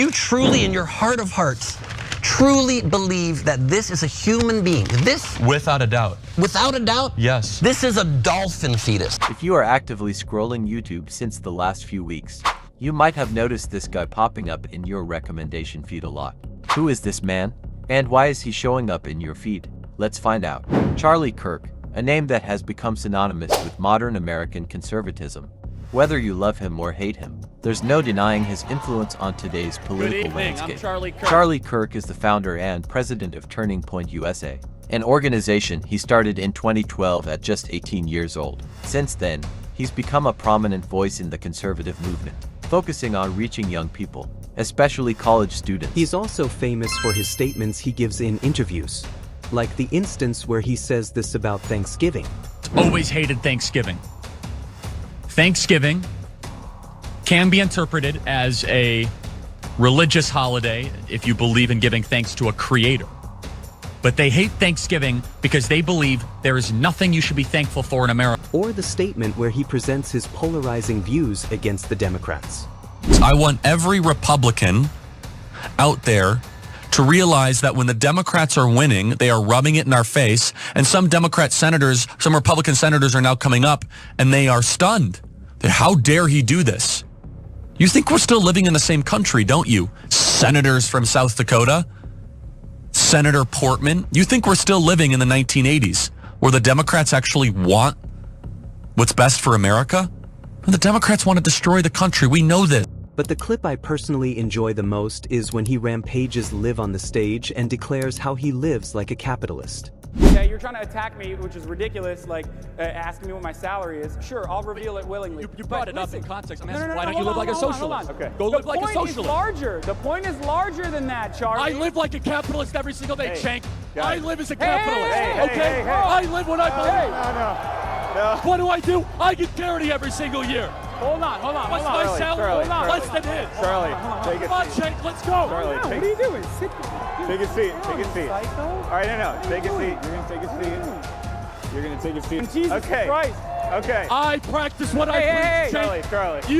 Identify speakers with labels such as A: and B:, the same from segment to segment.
A: You truly, in your heart of hearts, truly believe that this is a human being? This?
B: Without a doubt.
A: Without a doubt?
B: Yes.
A: This is a dolphin fetus.
C: If you are actively scrolling YouTube since the last few weeks, you might have noticed this guy popping up in your recommendation feed a lot. Who is this man? And why is he showing up in your feed? Let's find out. Charlie Kirk, a name that has become synonymous with modern American conservatism. Whether you love him or hate him, there's no denying his influence on today's political landscape.
D: I'm Charlie Kirk.
C: Charlie Kirk is the founder and president of Turning Point USA, an organization he started in 2012 at just 18 years old. Since then, he's become a prominent voice in the conservative movement, focusing on reaching young people, especially college students.
E: He's also famous for his statements he gives in interviews, like the instance where he says this about Thanksgiving.
D: Always hated Thanksgiving. Thanksgiving can be interpreted as a religious holiday if you believe in giving thanks to a creator. But they hate Thanksgiving because they believe there is nothing you should be thankful for in America.
E: Or the statement where he presents his polarizing views against the Democrats.
B: I want every Republican out there to realize that when the Democrats are winning, they are rubbing it in our face, and some Democrat senators, some Republican senators are now coming up, and they are stunned. How dare he do this? You think we're still living in the same country, don't you? Senators from South Dakota, Senator Portman, you think we're still living in the 1980s, where the Democrats actually want what's best for America? The Democrats want to destroy the country, we know this.
E: But the clip I personally enjoy the most is when he rampages Liv on the stage and declares how he lives like a capitalist.
F: Yeah, you're trying to attack me, which is ridiculous, like asking me what my salary is. Sure, I'll reveal it willingly.
D: You brought it up in context. I'm asking,
F: no,
D: why don't you live like a socialist?
F: Okay.
D: Go live like a socialist.
F: The point is larger than that, Charlie.
D: I live like a capitalist every single day, Chank.
F: guys.
D: I live as a capitalist,
F: hey,
D: I live what I believe.
F: No.
D: What do I do? I get charity every single year.
F: Hold on.
D: What's my salary? Less than his.
G: Charlie, take a
D: Come on,
G: seat.
D: Chank, let's go.
G: Charlie,
F: What are you doing?
G: take a seat. Take a seat. All right, no. Take a seat. You're gonna take a seat. You're gonna take a seat.
F: Jesus
G: okay.
F: Christ.
G: Okay.
D: I practice what I preach, Chank.
G: Charlie.
D: You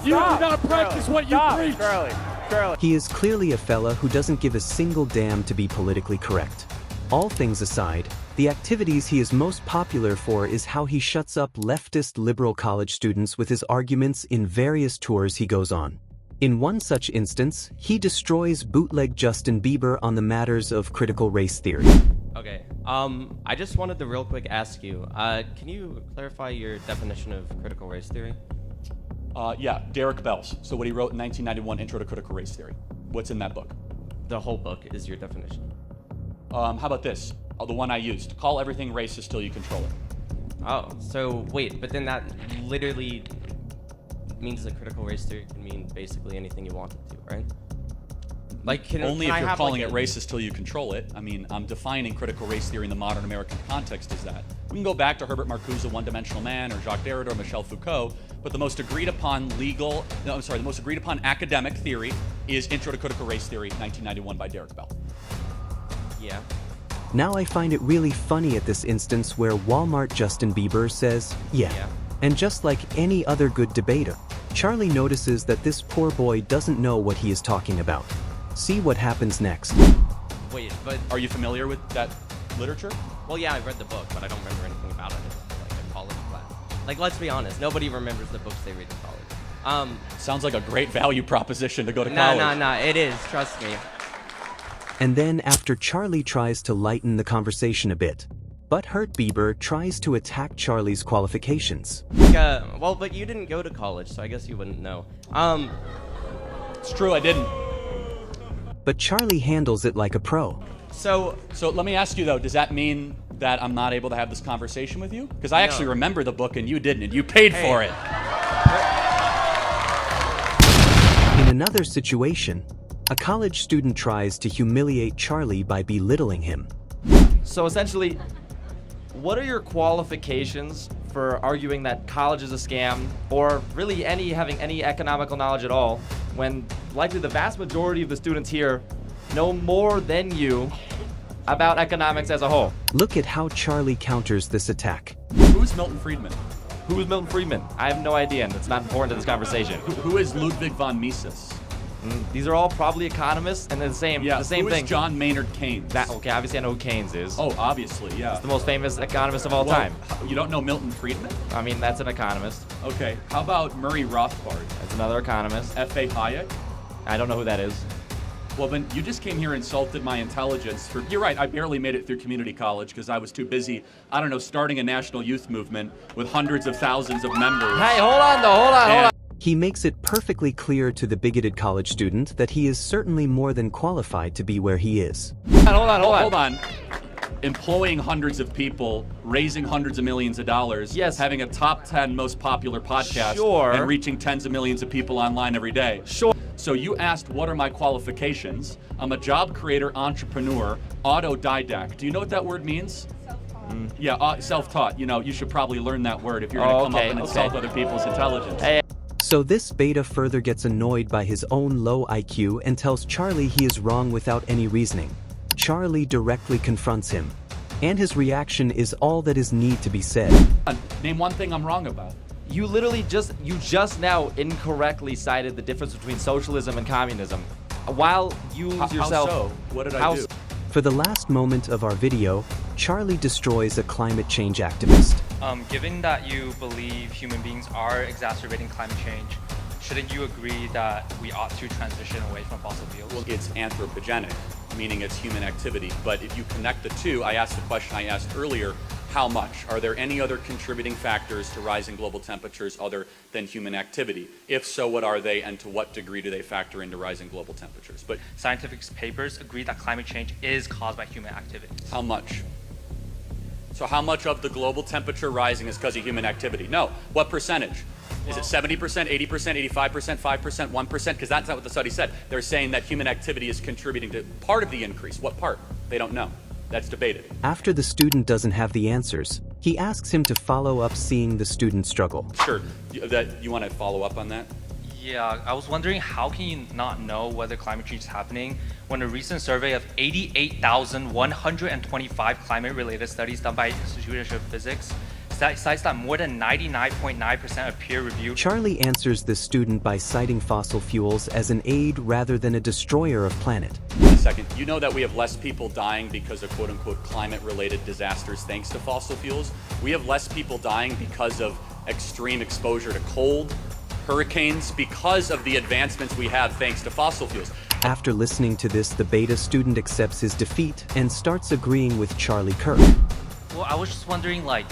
D: do
F: Stop.
D: not practice what you preach.
G: Charlie.
E: He is clearly a fella who doesn't give a single damn to be politically correct. All things aside, the activities he is most popular for is how he shuts up leftist liberal college students with his arguments in various tours he goes on. In one such instance, he destroys bootleg Justin Bieber on the matters of critical race theory.
H: Okay, I just wanted to real quick ask you, can you clarify your definition of critical race theory?
D: Yeah, Derek Bell's. So what he wrote in 1991, Intro to Critical Race Theory. What's in that book?
H: The whole book is your definition.
D: How about this? The one I used. Call everything racist till you control it.
H: Oh, so wait, but then that literally means that critical race theory can mean basically anything you want it to, right? Like,
D: Only
H: can
D: if
H: I
D: you're
H: have,
D: calling
H: like,
D: it racist till you control it. I mean, I'm defining critical race theory in the modern American context as that. We can go back to Herbert Marcuse, One-Dimensional Man, or Jacques Derrida, or Michel Foucault, but the most agreed upon the most agreed upon academic theory is Intro to Critical Race Theory, 1991 by Derek Bell.
H: Yeah.
E: Now I find it really funny at this instance where Walmart Justin Bieber says, yeah. And just like any other good debater, Charlie notices that this poor boy doesn't know what he is talking about. See what happens next.
H: Wait, but
D: Are you familiar with that literature?
H: well, yeah, I read the book, but I don't remember anything about it. It was like a college class. Like, let's be honest, nobody remembers the books they read in college.
D: Sounds like a great value proposition to go to college.
H: No, it is. Trust me.
E: And then after Charlie tries to lighten the conversation a bit, butthurt Bieber tries to attack Charlie's qualifications.
H: Well, but you didn't go to college, so I guess you wouldn't know.
D: It's true, I didn't.
E: But Charlie handles it like a pro.
H: So
D: let me ask you though, does that mean that I'm not able to have this conversation with you? Because I actually remember the book and you didn't, and you paid for it.
E: In another situation, a college student tries to humiliate Charlie by belittling him.
I: So essentially, what are your qualifications for arguing that college is a scam, or really having any economical knowledge at all, when likely the vast majority of the students here know more than you about economics as a whole?
E: Look at how Charlie counters this attack.
D: Who's Milton Friedman?
I: Who is Milton Friedman? I have no idea, and it's not important to this conversation.
D: Who is Ludwig von Mises?
I: These are all probably economists, and they're the same
D: Yeah,
I: thing.
D: who is John Maynard Keynes?
I: Okay, obviously I know who Keynes is.
D: Oh, obviously, yeah.
I: He's the most famous economist of all time.
D: You don't know Milton Friedman?
I: I mean, that's an economist.
D: Okay, how about Murray Rothbard?
I: That's another economist.
D: F.A. Hayek?
I: I don't know who that is.
D: Well, then you just came here and insulted my intelligence. You're right, I barely made it through community college because I was too busy, I don't know, starting a national youth movement with hundreds of thousands of members.
I: Hey, hold on.
E: He makes it perfectly clear to the bigoted college student that he is certainly more than qualified to be where he is.
D: Hold on. Employing hundreds of people, raising hundreds of millions of dollars,
I: yes,
D: having a top 10 most popular podcast,
I: sure,
D: and reaching tens of millions of people online every day.
I: Sure.
D: So you asked, what are my qualifications? I'm a job creator, entrepreneur, autodidact. Do you know what that word means? Yeah, self-taught. You know, you should probably learn that word if you're going to come up and insult other people's intelligence.
I: Hey.
E: So this beta further gets annoyed by his own low IQ and tells Charlie he is wrong without any reasoning. Charlie directly confronts him, and his reaction is all that is need to be said.
D: Name one thing I'm wrong about.
I: You just now incorrectly cited the difference between socialism and communism. While you yourself...
D: How so? What did I do?
E: For the last moment of our video, Charlie destroys a climate change activist.
J: Given that you believe human beings are exacerbating climate change, shouldn't you agree that we ought to transition away from fossil fuels?
D: Well, it's anthropogenic, meaning it's human activity. But if you connect the two, I asked the question I asked earlier, how much? Are there any other contributing factors to rising global temperatures other than human activity? If so, what are they, and to what degree do they factor into rising global temperatures? But
J: scientific papers agree that climate change is caused by human activities.
D: How much? So how much of the global temperature rising is because of human activity? No. What percentage? Is it 70%, 80%, 85%, 5%, 1%? Because that's not what the study said. They're saying that human activity is contributing to part of the increase. What part? They don't know. That's debated.
E: After the student doesn't have the answers, he asks him to follow up seeing the student struggle.
D: Sure. You want to follow up on that?
J: Yeah, I was wondering, how can you not know whether climate change is happening when a recent survey of 88,125 climate-related studies done by Institute of Physics cites that more than 99.9% of peer-reviewed...
E: Charlie answers this student by citing fossil fuels as an aid rather than a destroyer of planet.
D: Wait a second. You know that we have less people dying because of quote-unquote climate-related disasters thanks to fossil fuels? We have less people dying because of extreme exposure to cold, hurricanes, because of the advancements we have thanks to fossil fuels.
E: After listening to this, the beta student accepts his defeat and starts agreeing with Charlie Kirk.
J: Well, I was just wondering, like,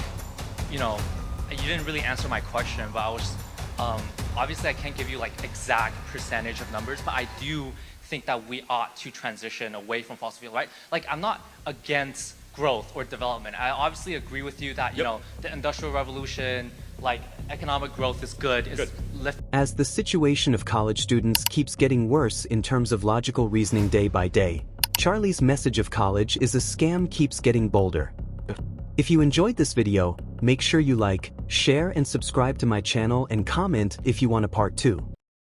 J: you know, you didn't really answer my question, but I was, obviously I can't give you like exact percentage of numbers, but I do think that we ought to transition away from fossil fuel, right? Like, I'm not against growth or development. I obviously agree with you that, you know, the Industrial Revolution, like, economic growth is good.
E: As the situation of college students keeps getting worse in terms of logical reasoning day by day, Charlie's message of college is a scam keeps getting bolder. If you enjoyed this video, make sure you like, share, and subscribe to my channel and comment if you want a part 2.